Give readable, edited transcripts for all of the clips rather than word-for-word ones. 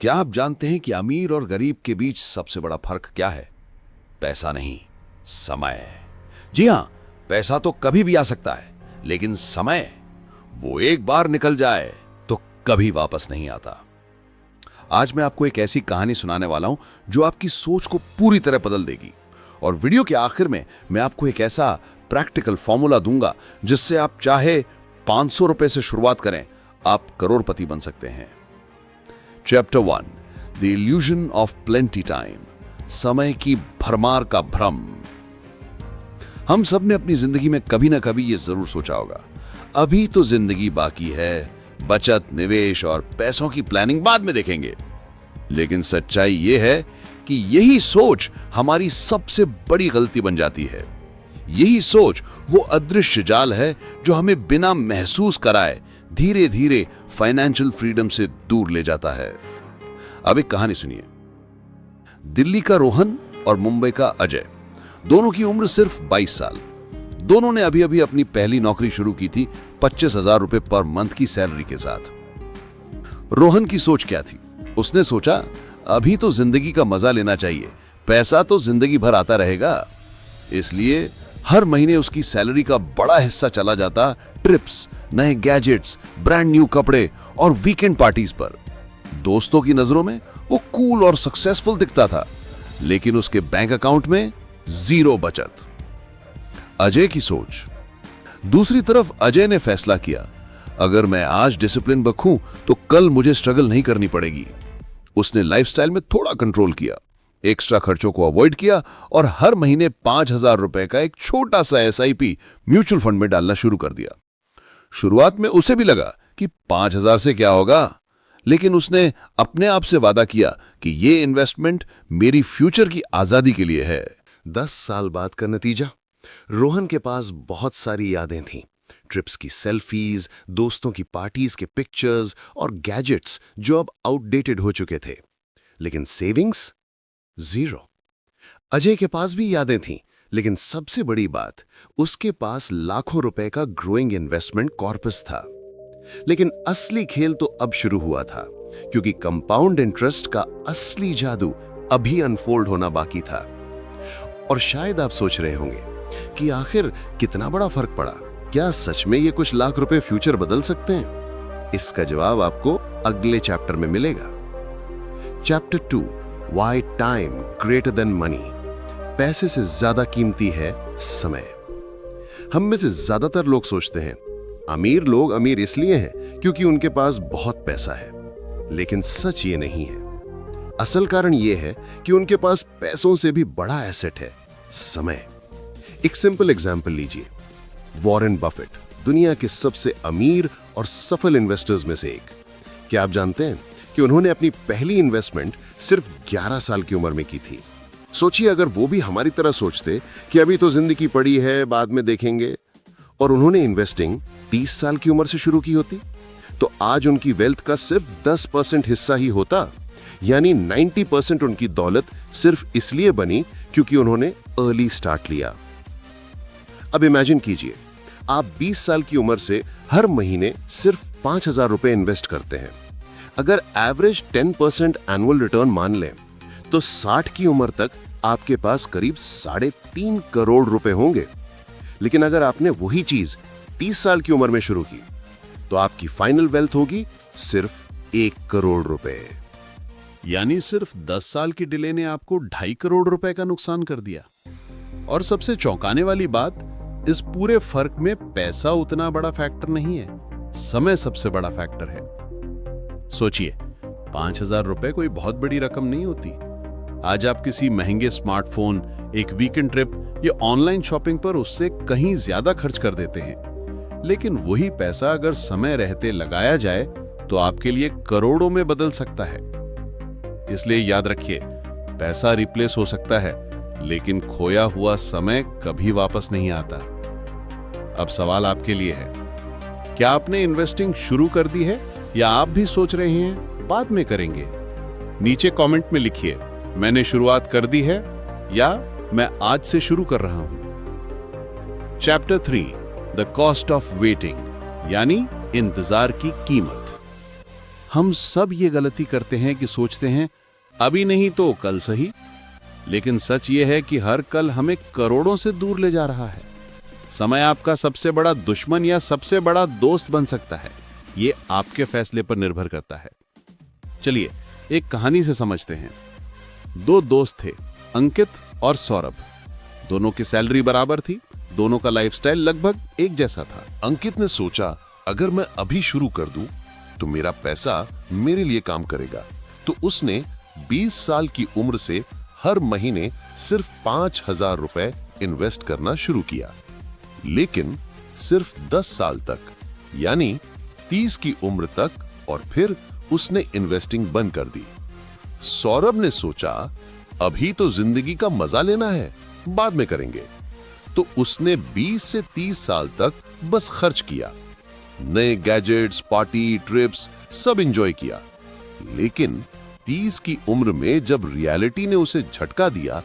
क्या आप जानते हैं कि अमीर और गरीब के बीच सबसे बड़ा फर्क क्या है? पैसा नहीं, समय। जी हां, पैसा तो कभी भी आ सकता है, लेकिन समय, वो एक बार निकल जाए तो कभी वापस नहीं आता। आज मैं आपको एक ऐसी कहानी सुनाने वाला हूं जो आपकी सोच को पूरी तरह बदल देगी। और वीडियो के आखिर में मैं आपको एक ऐसा प्रैक्टिकल फॉर्मूला दूंगा जिससे आप चाहे 500 रुपए से शुरुआत करें, आप करोड़पति बन सकते हैं। Chapter 1, the illusion of plenty time, समय की भरमार का भ्रम। हम सब ने अपनी जिंदगी में कभी ना कभी ये जरूर सोचा होगा, अभी तो जिंदगी बाकी है, बचत, निवेश और पैसों की प्लानिंग बाद में देखेंगे। लेकिन सच्चाई ये है कि यही सोच हमारी सबसे बड़ी गलती बन जाती है। यही सोच वो अदृश्य जाल है जो हमें बिना महसूस कराए धीरे धीरे फाइनेंशियल फ्रीडम से दूर ले जाता है। अब एक कहानी सुनिए। दिल्ली का रोहन और मुंबई का अजय, दोनों की उम्र सिर्फ 22 साल। दोनों ने अभी अभी अपनी पहली नौकरी शुरू की थी, 25,000 रुपए पर मंथ की सैलरी के साथ। रोहन की सोच क्या थी? उसने सोचा, अभी तो जिंदगी का मजा लेना चाहिए, पैसा तो जिंदगी भर आता रहेगा। इसलिए हर महीने उसकी सैलरी का बड़ा हिस्सा चला जाता ट्रिप्स, नए गैजेट्स, ब्रांड न्यू कपड़े और वीकेंड पार्टीज पर। दोस्तों की नजरों में वो कूल और सक्सेसफुल दिखता था, लेकिन उसके बैंक अकाउंट में जीरो बचत। अजय की सोच दूसरी तरफ। अजय ने फैसला किया, अगर मैं आज डिसिप्लिन रखूं तो कल मुझे स्ट्रगल नहीं करनी पड़ेगी। उसने लाइफस्टाइल में थोड़ा कंट्रोल किया, एक्स्ट्रा खर्चों को अवॉइड किया और हर महीने 5,000 रुपए का एक छोटा सा SIP म्यूचुअल फंड में डालना शुरू कर दिया। शुरुआत में उसे भी लगा कि 5,000 से क्या होगा, लेकिन उसने अपने आप से वादा किया कि ये इन्वेस्टमेंट मेरी फ्यूचर की आजादी के लिए है। 10 साल बाद का नतीजा, रोहन के पास बहुत सारी यादें थीं। ट्रिप्स की सेल्फीज, दोस्तों की पार्टीज के पिक्चर्स और गैजेट्स जो अब आउटडेटेड हो चुके थे। लेकिन सेविंग्स जीरो। अजय के पास भी यादें थीं, लेकिन सबसे बड़ी बात, उसके पास लाखों रुपए का ग्रोइंग इन्वेस्टमेंट कॉर्पस था। लेकिन असली खेल तो अब शुरू हुआ था, क्योंकि कंपाउंड इंटरेस्ट का असली जादू अभी अनफोल्ड होना बाकी था। और शायद आप सोच रहे होंगे कि आखिर कितना बड़ा फर्क पड़ा, क्या सच में ये कुछ लाख रुपए फ्यूचर बदल सकते हैं? इसका जवाब आपको अगले चैप्टर में मिलेगा। Chapter 2, why time greater than money, पैसे से ज्यादा कीमती है समय। हम में से ज्यादातर लोग सोचते हैं अमीर लोग अमीर इसलिए हैं क्योंकि उनके पास बहुत पैसा है, लेकिन सच ये नहीं है। असल कारण ये है कि उनके पास पैसों से भी बड़ा एसेट है, समय। एक सिंपल एग्जांपल लीजिए। वॉरेन बफेट, दुनिया के सबसे अमीर और सफल इन्वेस्टर्स में से एक। क्या आप जानते हैं कि उन्होंने अपनी पहली इन्वेस्टमेंट सिर्फ 11 साल की उम्र में की थी? सोचिए, अगर वो भी हमारी तरह सोचते कि अभी तो जिंदगी पड़ी है, बाद में देखेंगे, और उन्होंने इन्वेस्टिंग 30 साल की उम्र से शुरू की होती, तो आज उनकी वेल्थ का सिर्फ 10% हिस्सा ही होता। यानी 90% उनकी दौलत सिर्फ इसलिए बनी क्योंकि उन्होंने अर्ली स्टार्ट लिया। अब इमेजिन कीजिए, आप 20 साल की उम्र से हर महीने सिर्फ 5,000 रुपए इन्वेस्ट करते हैं। अगर एवरेज 10% एनुअल रिटर्न मान लें, तो 60 की उम्र तक आपके पास करीब 3.5 करोड़ रुपए होंगे। लेकिन अगर आपने वही चीज 30 साल की उम्र में शुरू की, तो आपकी फाइनल वेल्थ होगी सिर्फ 1 करोड़ रुपए। यानी सिर्फ 10 साल की डिले ने आपको 2.5 करोड़ रुपए का नुकसान कर दिया। और सबसे चौंकाने वाली बात, इस पूरे फर्क में पैसा उतना बड़ा फैक्टर नहीं है, समय सबसे बड़ा फैक्टर है। सोचिए, 5,000 रुपए कोई बहुत बड़ी रकम नहीं होती। आज आप किसी महंगे स्मार्टफोन, एक वीकेंड ट्रिप या ऑनलाइन शॉपिंग पर उससे कहीं ज्यादा खर्च कर देते हैं। लेकिन वही पैसा अगर समय रहते लगाया जाए तो आपके लिए करोड़ों में बदल सकता है। इसलिए याद रखिए, पैसा रिप्लेस हो सकता है, लेकिन खोया हुआ समय कभी वापस नहीं आता। अब सवाल आपके लिए है, क्या आपने इन्वेस्टिंग शुरू कर दी है या आप भी सोच रहे हैं बाद में करेंगे? नीचे कमेंट में लिखिए, मैंने शुरुआत कर दी है या मैं आज से शुरू कर रहा हूं। Chapter 3, the cost of waiting, यानी इंतजार की कीमत। हम सब ये गलती करते हैं कि सोचते हैं अभी नहीं तो कल सही, लेकिन सच ये है कि हर कल हमें करोड़ों से दूर ले जा रहा है। समय आपका सबसे बड़ा दुश्मन या सबसे बड़ा दोस्त बन सकता है, ये आपके फैसले पर निर्भर करता है। चलिए एक कहानी से समझते हैं। दो दोस्त थे, अंकित और सौरभ। दोनों की सैलरी बराबर थी, दोनों का लाइफस्टाइल लगभग एक जैसा था। अंकित ने सोचा अगर मैं अभी शुरू कर दूं तो मेरा पैसा मेरे लिए काम करेगा, तो उसने 20 साल की उम्र से हर महीने सिर्फ 5,000 रुपए इन्वेस्ट करना शुरू किया। लेकिन सिर्फ 10 साल तक, यानी 30 की उम्र तक, और फिर उसने इन्वेस्टिंग बंद कर दी। सौरभ ने सोचा अभी तो जिंदगी का मजा लेना है, बाद में करेंगे, तो उसने 20 से 30 साल तक बस खर्च किया। नए गैजेट्स, पार्टी, ट्रिप्स सब एंजॉय किया। लेकिन 30 की उम्र में जब रियलिटी ने उसे झटका दिया,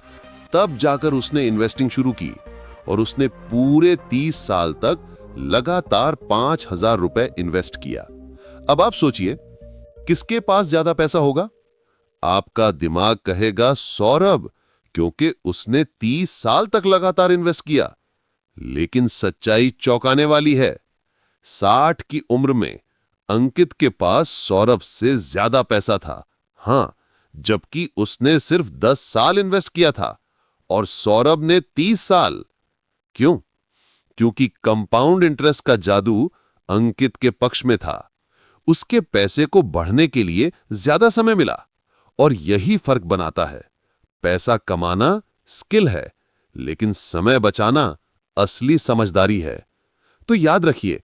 तब जाकर उसने इन्वेस्टिंग शुरू की और उसने पूरे 30 साल तक लगातार 5,000 रुपए इन्वेस्ट किया। अब आप सोचिए किसके पास ज्यादा पैसा होगा? आपका दिमाग कहेगा सौरभ, क्योंकि उसने 30 साल तक लगातार इन्वेस्ट किया। लेकिन सच्चाई चौंकाने वाली है। 60 की उम्र में अंकित के पास सौरभ से ज्यादा पैसा था। हां, जबकि उसने सिर्फ 10 साल इन्वेस्ट किया था और सौरभ ने 30 साल। क्यों? क्योंकि कंपाउंड इंटरेस्ट का जादू अंकित के पक्ष में था। उसके पैसे को बढ़ने के लिए ज्यादा समय मिला, और यही फर्क बनाता है। पैसा कमाना स्किल है, लेकिन समय बचाना असली समझदारी है। तो याद रखिए,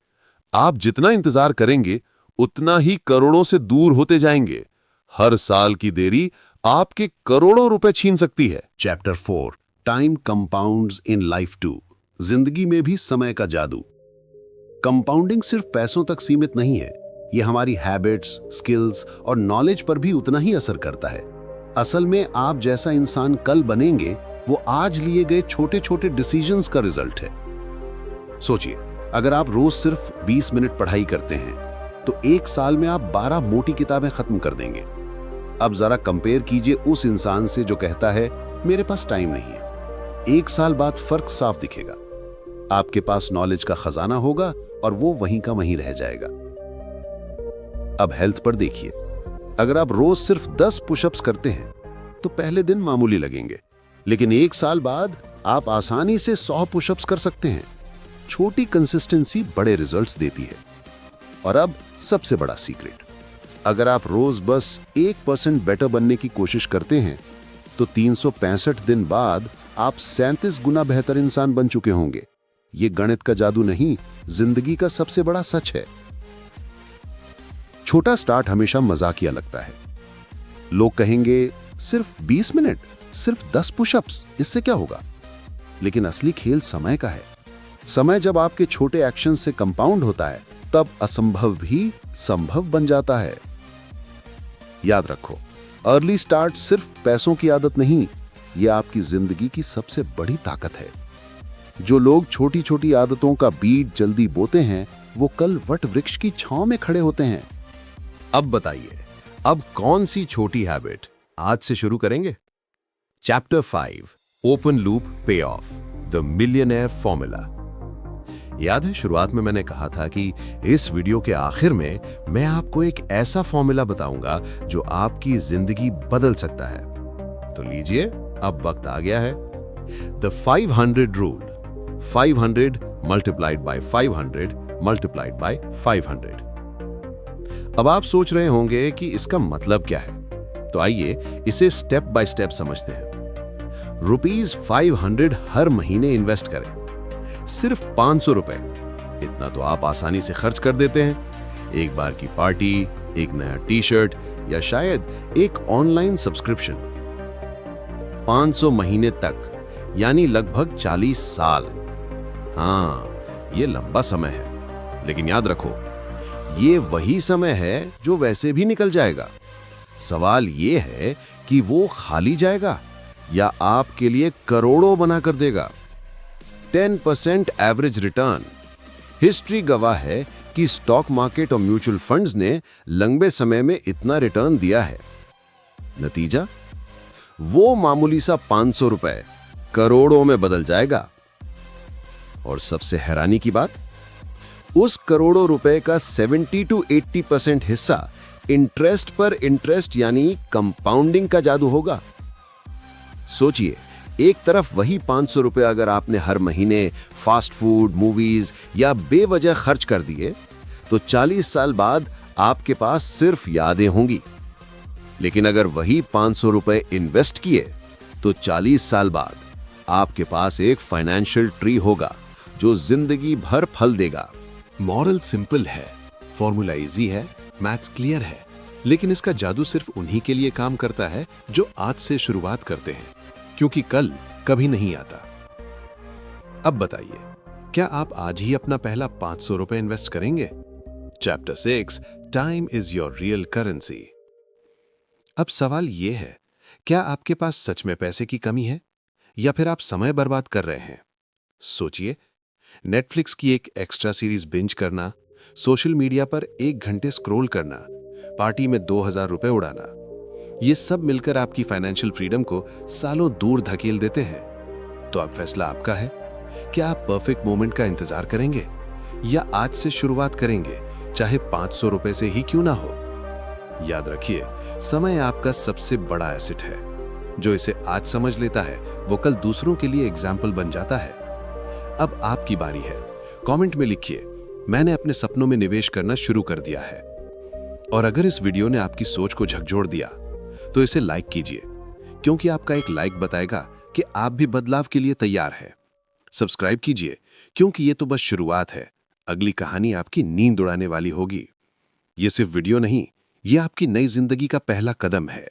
आप जितना इंतजार करेंगे उतना ही करोड़ों से दूर होते जाएंगे। हर साल की देरी आपके करोड़ों रुपए छीन सकती है। Chapter 4 time compounds in life too. जिंदगी में भी समय का जादू। कंपाउंडिंग सिर्फ पैसों तक सीमित नहीं है, यह हमारी हैबिट्स, स्किल्स और नॉलेज पर भी उतना ही असर करता है। असल में आप जैसा इंसान कल बनेंगे, वो आज लिए गए छोटे छोटे डिसीजंस का रिजल्ट है। सोचिए, अगर आप रोज सिर्फ 20 मिनट पढ़ाई करते हैं, तो एक साल में आप 12 मोटी किताबें खत्म कर देंगे। अब जरा कंपेयर कीजिए उस इंसान से जो कहता है मेरे पास टाइम नहीं है। एक साल बाद फर्क साफ दिखेगा। आपके पास नॉलेज का खजाना होगा और वो वहीं का वहीं रह जाएगा। अब हेल्थ पर देखिए, अगर आप रोज सिर्फ 10 पुशअप्स करते हैं तो पहले दिन मामूली लगेंगे, लेकिन एक साल बाद आप आसानी से 100 पुशअप्स कर सकते हैं। छोटी कंसिस्टेंसी बड़े रिजल्ट्स देती है। और अब सबसे बड़ा सीक्रेट, अगर आप रोज बस 1% बेटर बनने की कोशिश करते हैं तो 365 दिन बाद आप 37 गुना बेहतर इंसान बन चुके होंगे। ये गणित का जादू नहीं, जिंदगी का सबसे बड़ा सच है। छोटा स्टार्ट हमेशा मजाकिया लगता है। लोग कहेंगे सिर्फ 20 मिनट, सिर्फ 10 पुशअप्स, इससे क्या होगा? लेकिन असली खेल समय का है। समय जब आपके छोटे एक्शन से कंपाउंड होता है, तब असंभव भी संभव बन जाता है। याद रखो, अर्ली स्टार्ट सिर्फ पैसों की आदत नहीं, यह आपकी जिंदगी की सबसे बड़ी ताकत है। जो लोग छोटी छोटी आदतों का बीज जल्दी बोते हैं, वो कल वट वृक्ष की छांव में खड़े होते हैं। अब बताइए, अब कौन सी छोटी हैबिट आज से शुरू करेंगे? चैप्टर 5 ओपन लूप पे ऑफ, द मिलियनेयर फॉर्मूला। याद है शुरुआत में मैंने कहा था कि इस वीडियो के आखिर में मैं आपको एक ऐसा फॉर्मूला बताऊंगा जो आपकी जिंदगी बदल सकता है। तो लीजिए, अब वक्त आ गया है। The 500 rule, 500 multiplied by 500 multiplied by 500। अब आप सोच रहे होंगे कि इसका मतलब क्या है, तो आइए इसे स्टेप बाय स्टेप समझते हैं। रुपीज 500 हर महीने इन्वेस्ट करें, सिर्फ 500 रुपए। इतना तो आप आसानी से खर्च कर देते हैं। एक बार की पार्टी, एक नया टी शर्ट या शायद एक ऑनलाइन सब्सक्रिप्शन। 500 महीने तक, यानी लगभग 40 साल। हाँ, ये लंबा समय है, लेकिन याद रखो, ये वही समय है जो वैसे भी निकल जाएगा। सवाल ये है कि वो खाली जाएगा या आपके लिए करोड़ों बनाकर देगा। 10% एवरेज रिटर्न। हिस्ट्री गवाह है कि स्टॉक मार्केट और म्यूचुअल फंड्स ने लंबे समय में इतना रिटर्न दिया है। नतीजा, वो मामूली सा 500 रुपए करोड़ों में बदल जाएगा। और सबसे हैरानी की बात, उस करोड़ों रुपए का 70 to 80% हिस्सा इंटरेस्ट पर इंटरेस्ट यानी कंपाउंडिंग का जादू होगा। सोचिए, एक तरफ वही 500 रुपए अगर आपने हर महीने फास्ट फूड, मूवीज या बेवजह खर्च कर दिए तो 40 साल बाद आपके पास सिर्फ यादें होंगी। लेकिन अगर वही 500 रुपए इन्वेस्ट किए तो 40 साल बाद आपके पास एक फाइनेंशियल ट्री होगा जो जिंदगी भर फल देगा। मॉरल सिंपल है, फॉर्मूला इजी है, मैथ्स क्लियर है, लेकिन इसका जादू सिर्फ उन्हीं के लिए काम करता है जो आज से शुरुआत करते हैं, क्योंकि कल कभी नहीं आता। अब बताइए, क्या आप आज ही अपना पहला 500 रुपए इन्वेस्ट करेंगे? Chapter 6, time is your real currency. अब सवाल यह है, क्या आपके पास सच में पैसे की कमी है या फिर आप समय बर्बाद कर रहे हैं? सोचिए, नेटफ्लिक्स की एक एक्स्ट्रा सीरीज बिंज करना, सोशल मीडिया पर 1 घंटे स्क्रॉल करना, पार्टी में 2000 रुपए उड़ाना, ये सब मिलकर आपकी फाइनेंशियल फ्रीडम को सालों दूर धकेल देते हैं। तो अब फैसला आपका है, क्या आप परफेक्ट मोमेंट का इंतजार करेंगे या आज से शुरुआत करेंगे, चाहे 500 रुपए से ही क्यों ना हो। याद रखिए, समय आपका सबसे बड़ा एसेट है। जो इसे आज समझ लेता है वो कल दूसरों के लिए एग्जाम्पल बन जाता है। अब आपकी बारी है। कमेंट में लिखिए, मैंने अपने सपनों में निवेश करना शुरू कर दिया है। और अगर इस वीडियो ने आपकी सोच को झकझोर दिया तो इसे लाइक कीजिए, क्योंकि आपका एक लाइक बताएगा कि आप भी बदलाव के लिए तैयार हैं। सब्सक्राइब कीजिए, क्योंकि ये तो बस शुरुआत है। अगली कहानी आपकी नींद उड़ाने वाली होगी। ये सिर्फ वीडियो नहीं, ये आपकी नई जिंदगी का पहला कदम है।